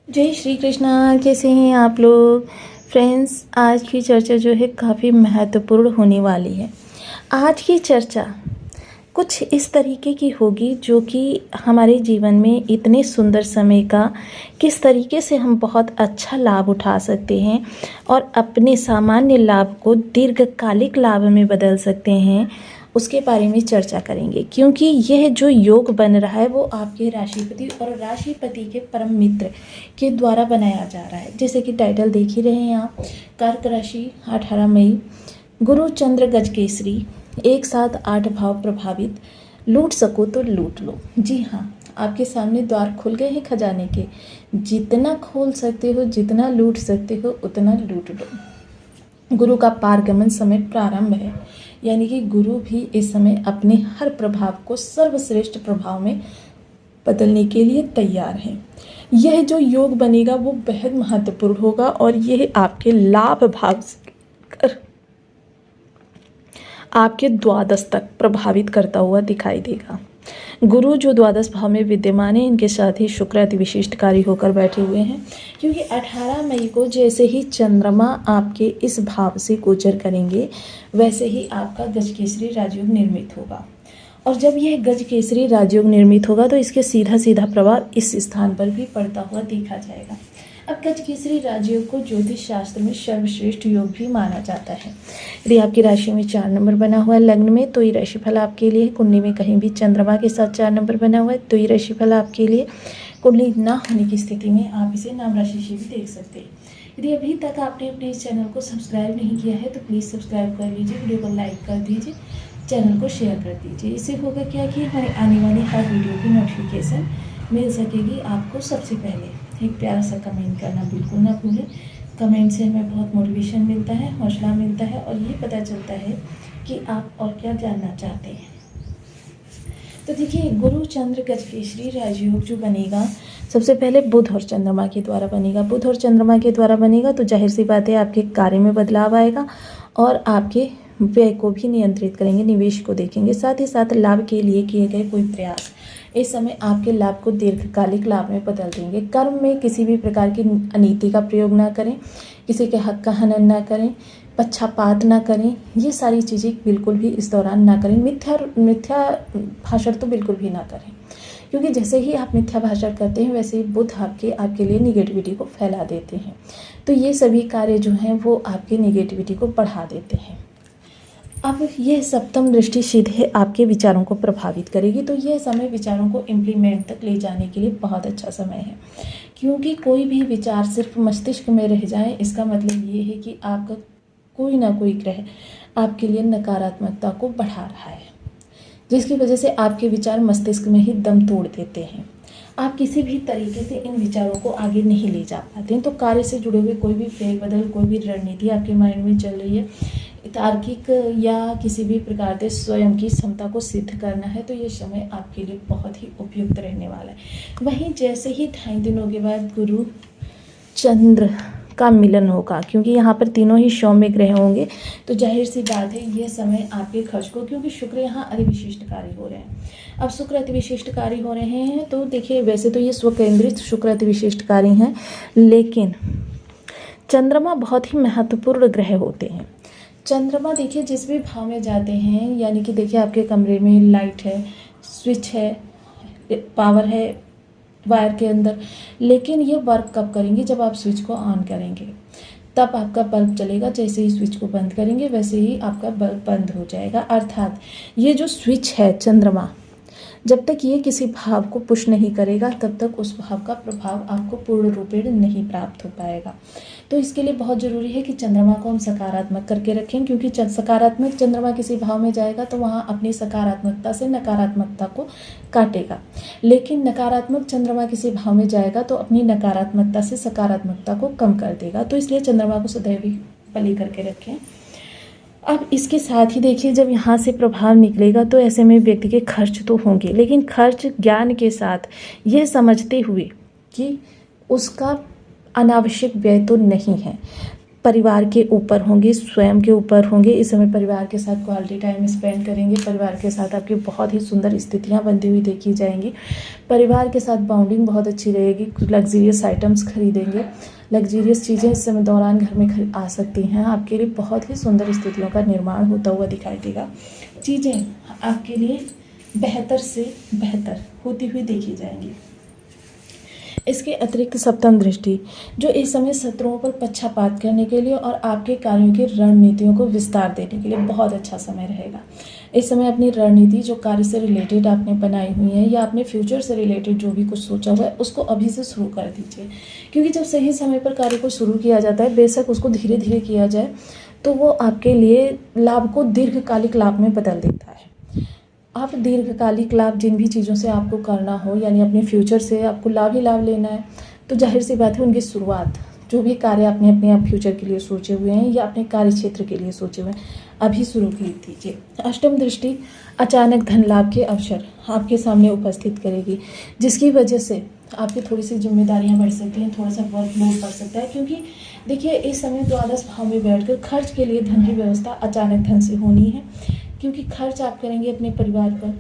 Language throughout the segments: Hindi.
जय श्री कृष्णा। कैसे हैं आप लोग फ्रेंड्स। आज की चर्चा जो है काफ़ी महत्वपूर्ण होने वाली है। आज की चर्चा कुछ इस तरीके की होगी जो कि हमारे जीवन में इतने सुंदर समय का किस तरीके से हम बहुत अच्छा लाभ उठा सकते हैं और अपने सामान्य लाभ को दीर्घकालिक लाभ में बदल सकते हैं, उसके बारे में चर्चा करेंगे। क्योंकि यह जो योग बन रहा है वो आपके राशिपति और राशिपति के परम मित्र के द्वारा बनाया जा रहा है। जैसे कि टाइटल देख ही रहे हैं आप, कर्क राशि 18 मई, गुरु चंद्र गज केसरी, एक साथ 8 भाव प्रभावित, लूट सको तो लूट लो। जी हाँ, आपके सामने द्वार खुल गए हैं खजाने के। जितना खोल सकते हो, जितना लूट सकते हो, उतना लूट लो। गुरु का पारगमन समय प्रारंभ है, यानी कि गुरु भी इस समय अपने हर प्रभाव को सर्वश्रेष्ठ प्रभाव में बदलने के लिए तैयार हैं। यह जो योग बनेगा वो बेहद महत्वपूर्ण होगा और यह आपके लाभ भाव से कर आपके द्वादश तक प्रभावित करता हुआ दिखाई देगा। गुरु जो द्वादश भाव में विद्यमान है, इनके साथ ही शुक्र अति विशिष्टकारी होकर बैठे हुए हैं। क्योंकि 18 मई को जैसे ही चंद्रमा आपके इस भाव से गोचर करेंगे, वैसे ही आपका गजकेसरी राजयोग निर्मित होगा। और जब यह गजकेसरी राजयोग निर्मित होगा तो इसके सीधा सीधा प्रभाव इस स्थान पर भी पड़ता हुआ देखा जाएगा। अब गजकेसरी राजयोग को ज्योतिष शास्त्र में सर्वश्रेष्ठ योग भी माना जाता है। यदि आपकी राशि में 4 नंबर बना हुआ है लग्न में, तो ये राशिफल आपके लिए। कुंडली में कहीं भी चंद्रमा के साथ 4 नंबर बना हुआ है तो ये राशिफल आपके लिए। कुंडली ना होने की स्थिति में आप इसे नाम राशि से भी देख सकते हैं। यदि अभी तक आपने अपने इस चैनल को सब्सक्राइब नहीं किया है तो प्लीज़ सब्सक्राइब कर लीजिए, वीडियो को लाइक कर दीजिए, चैनल को शेयर कर दीजिए। इससे होगा क्या कि हमारे आने वाली हर वीडियो की नोटिफिकेशन मिल सकेगी आपको सबसे पहले। एक प्यारा सा कमेंट करना बिल्कुल ना भूलें। कमेंट से हमें बहुत मोटिवेशन मिलता है, हौसला मिलता है और ये पता चलता है कि आप और क्या जानना चाहते हैं। तो देखिए, गुरु चंद्र गजकेसरी राजयोग जो बनेगा, सबसे पहले बुध और चंद्रमा के द्वारा बनेगा। बुध और चंद्रमा के द्वारा बनेगा तो जाहिर सी बात है आपके कार्य में बदलाव आएगा और आपके व्यय को भी नियंत्रित करेंगे, निवेश को देखेंगे। साथ ही साथ लाभ के लिए किए गए कोई प्रयास इस समय आपके लाभ को दीर्घकालिक लाभ में बदल देंगे। कर्म में किसी भी प्रकार की अनीति का प्रयोग ना करें, किसी के हक का हनन ना करें, पक्षपात ना करें, ये सारी चीज़ें बिल्कुल भी इस दौरान ना करें। मिथ्या भाषण तो बिल्कुल भी ना करें, क्योंकि जैसे ही आप मिथ्या भाषण करते हैं वैसे ही बुध आपके लिए निगेटिविटी को फैला देते हैं। तो ये सभी कार्य जो हैं वो आपकी निगेटिविटी को बढ़ा देते हैं। अब यह सप्तम दृष्टि सीधे आपके विचारों को प्रभावित करेगी, तो यह समय विचारों को इम्प्लीमेंट तक ले जाने के लिए बहुत अच्छा समय है। क्योंकि कोई भी विचार सिर्फ मस्तिष्क में रह जाए, इसका मतलब ये है कि आपका कोई ना कोई ग्रह आपके लिए नकारात्मकता को बढ़ा रहा है, जिसकी वजह से आपके विचार मस्तिष्क में ही दम तोड़ देते हैं। आप किसी भी तरीके से इन विचारों को आगे नहीं ले जा पाते हैं। तो कार्य से जुड़े हुए कोई भी फेरबदल, कोई भी रणनीति आपके माइंड में चल रही है, तार्किक या किसी भी प्रकार से स्वयं की क्षमता को सिद्ध करना है, तो ये समय आपके लिए बहुत ही उपयुक्त रहने वाला है। वहीं जैसे ही 2.5 दिनों के बाद गुरु चंद्र का मिलन होगा, क्योंकि यहाँ पर तीनों ही सौम्य ग्रह होंगे, तो जाहिर सी बात है ये समय आपके खर्च को, क्योंकि शुक्र यहाँ अति विशिष्टकारी हो रहे हैं। अब शुक्र अति विशिष्टकारी हो रहे हैं तो देखिए, वैसे तो ये स्वकेंद्रित शुक्र अति विशिष्टकारी हैं, लेकिन चंद्रमा बहुत ही महत्वपूर्ण ग्रह होते हैं। चंद्रमा देखिए जिस भी भाव में जाते हैं, यानी कि देखिए आपके कमरे में लाइट है, स्विच है, पावर है वायर के अंदर, लेकिन ये वर्क कब करेंगे? जब आप स्विच को ऑन करेंगे तब आपका बल्ब चलेगा। जैसे ही स्विच को बंद करेंगे वैसे ही आपका बल्ब बंद हो जाएगा। अर्थात ये जो स्विच है चंद्रमा, जब तक ये किसी भाव को पुश नहीं करेगा तब तक उस भाव का प्रभाव आपको पूर्ण रूपेण नहीं प्राप्त हो पाएगा। तो इसके लिए बहुत ज़रूरी है कि चंद्रमा को हम सकारात्मक करके रखें, क्योंकि सकारात्मक चंद्रमा किसी भाव में जाएगा तो वहाँ अपनी सकारात्मकता से नकारात्मकता को काटेगा, लेकिन नकारात्मक चंद्रमा किसी भाव में जाएगा तो अपनी नकारात्मकता से सकारात्मकता को कम कर देगा। तो इसलिए चंद्रमा को सदैव ही बलि करके रखें। अब इसके साथ ही देखिए, जब यहाँ से प्रभाव निकलेगा तो ऐसे में व्यक्ति के खर्च तो होंगे, लेकिन खर्च ज्ञान के साथ यह समझते हुए कि उसका अनावश्यक व्यय तो नहीं है। परिवार के ऊपर होंगे, स्वयं के ऊपर होंगे। इस समय परिवार के साथ क्वालिटी टाइम स्पेंड करेंगे। परिवार के साथ आपकी बहुत ही सुंदर स्थितियां बनती हुई देखी जाएंगी। परिवार के साथ बाउंडिंग बहुत अच्छी रहेगी। लग्जीरियस आइटम्स खरीदेंगे। लग्जीरियस चीज़ें इस समय दौरान घर में आ सकती हैं। आपके लिए बहुत ही सुंदर स्थितियों का निर्माण होता हुआ दिखाई देगा। चीज़ें आपके लिए बेहतर से बेहतर होती हुई देखी जाएंगी। इसके अतिरिक्त सप्तम दृष्टि जो इस समय शत्रुओं पर पक्षपात करने के लिए और आपके कार्यों की रणनीतियों को विस्तार देने के लिए बहुत अच्छा समय रहेगा। इस समय अपनी रणनीति जो कार्य से रिलेटेड आपने बनाई हुई है या अपने फ्यूचर से रिलेटेड जो भी कुछ सोचा हुआ है उसको अभी से शुरू कर दीजिए, क्योंकि जब सही समय पर कार्य को शुरू किया जाता है, बेशक उसको धीरे धीरे किया जाए, तो वो आपके लिए लाभ को दीर्घकालिक लाभ में बदल देता है। आप दीर्घकालिक लाभ जिन भी चीज़ों से आपको करना हो, यानी अपने फ्यूचर से आपको लाभ ही लाभ लेना है, तो जाहिर सी बात है उनकी शुरुआत जो भी कार्य आपने अपने आप फ्यूचर के लिए सोचे हुए हैं या अपने कार्य क्षेत्र के लिए सोचे हुए हैं अभी शुरू कर दीजिए। अष्टम दृष्टि अचानक धन लाभ के अवसर आपके सामने उपस्थित करेगी, जिसकी वजह से आपकी थोड़ी सी जिम्मेदारियां बढ़ सकती हैं, थोड़ा सा वर्कलोड बढ़ सकता है, क्योंकि देखिए इस समय द्वादश भाव में बैठकर खर्च के लिए धन की व्यवस्था अचानक धन से होनी है, क्योंकि खर्च आप करेंगे अपने परिवार पर,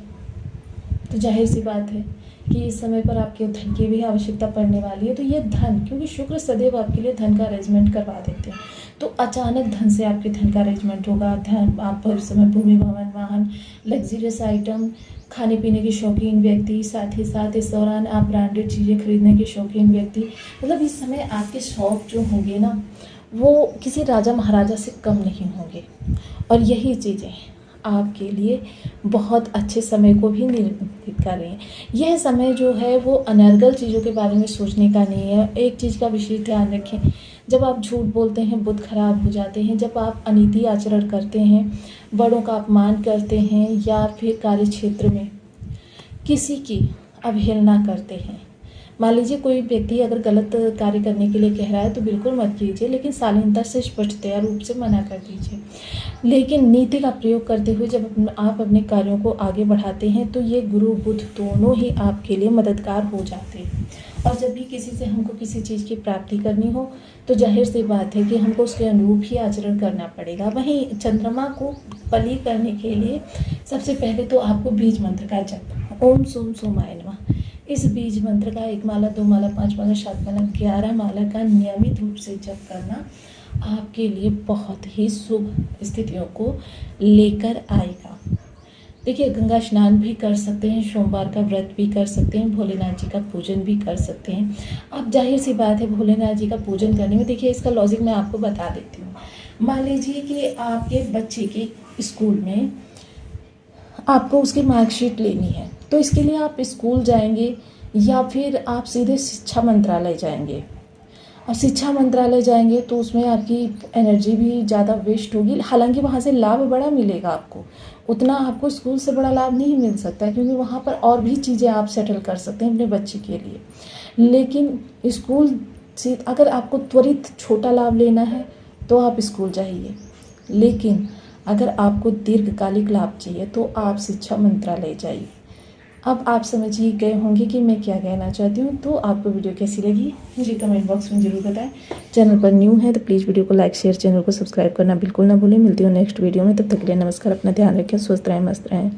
तो जाहिर सी बात है कि इस समय पर आपके धन की भी आवश्यकता पड़ने वाली है। तो ये धन, क्योंकि शुक्र सदैव आपके लिए धन का अरेंजमेंट करवा देते हैं, तो अचानक धन से आपके धन का अरेंजमेंट होगा। धन आप इस समय भूमि भवन वाहन लग्जरियस आइटम खाने पीने के शौकीन व्यक्ति, साथ ही साथ इस दौरान आप ब्रांडेड चीज़ें खरीदने के शौकीन व्यक्ति, मतलब इस समय आपके शौक जो होंगे ना वो किसी राजा महाराजा से कम नहीं होंगे। और यही चीज़ें आपके लिए बहुत अच्छे समय को भी निर्धारित कर रही हैं। यह समय जो है वो अनर्गल चीज़ों के बारे में सोचने का नहीं है। एक चीज़ का विशेष ध्यान रखें, जब आप झूठ बोलते हैं बुध खराब हो जाते हैं। जब आप अनीति आचरण करते हैं, बड़ों का अपमान करते हैं या फिर कार्य क्षेत्र में किसी की अवहेलना करते हैं, मान लीजिए कोई व्यक्ति अगर गलत कार्य करने के लिए कह रहा है तो बिल्कुल मत कीजिए, लेकिन शालीनता से स्पष्टतया रूप से मना कर दीजिए। लेकिन नीति का प्रयोग करते हुए जब आप अपने कार्यों को आगे बढ़ाते हैं तो ये गुरु बुध दोनों ही आपके लिए मददगार हो जाते हैं। और जब भी किसी से हमको किसी चीज़ की प्राप्ति करनी हो तो जाहिर सी बात है कि हमको उसके अनुरूप ही आचरण करना पड़ेगा। वहीं चंद्रमा को बलि करने के लिए सबसे पहले तो आपको बीज मंत्र का जप ओम सोम सोमाय नमः, इस बीज मंत्र का 1 माला 2 माला 5 माला 7 माला 11 माला का नियमित रूप से जप करना आपके लिए बहुत ही शुभ स्थितियों को लेकर आएगा। देखिए गंगा स्नान भी कर सकते हैं, सोमवार का व्रत भी कर सकते हैं, भोलेनाथ जी का पूजन भी कर सकते हैं। अब जाहिर सी बात है भोलेनाथ जी का पूजन करने में, देखिए इसका लॉजिक मैं आपको बता देती हूँ। मान लीजिए कि आपके बच्चे के स्कूल में आपको उसकी मार्कशीट लेनी है, तो इसके लिए आप स्कूल जाएंगे या फिर आप सीधे शिक्षा मंत्रालय जाएंगे। और शिक्षा मंत्रालय जाएंगे तो उसमें आपकी एनर्जी भी ज़्यादा वेस्ट होगी। हालांकि वहाँ से लाभ बड़ा मिलेगा आपको, उतना आपको स्कूल से बड़ा लाभ नहीं मिल सकता, क्योंकि वहाँ पर और भी चीज़ें आप सेटल कर सकते हैं अपने बच्चे के लिए। लेकिन स्कूल से अगर आपको त्वरित छोटा लाभ लेना है तो आप स्कूल जाइए, लेकिन अगर आपको दीर्घकालिक लाभ चाहिए तो आप शिक्षा मंत्रालय जाइए। अब आप समझ ही गए होंगे कि मैं क्या कहना चाहती हूँ। तो आपको वीडियो कैसी लगी मुझे कमेंट बॉक्स में ज़रूर बताएं। चैनल पर न्यू है तो प्लीज़ वीडियो को लाइक शेयर, चैनल को सब्सक्राइब करना बिल्कुल ना भूलें। मिलती हूँ नेक्स्ट वीडियो में, तब तक के लिए नमस्कार। अपना ध्यान रखें, स्वस्थ रहें, मस्त रहें।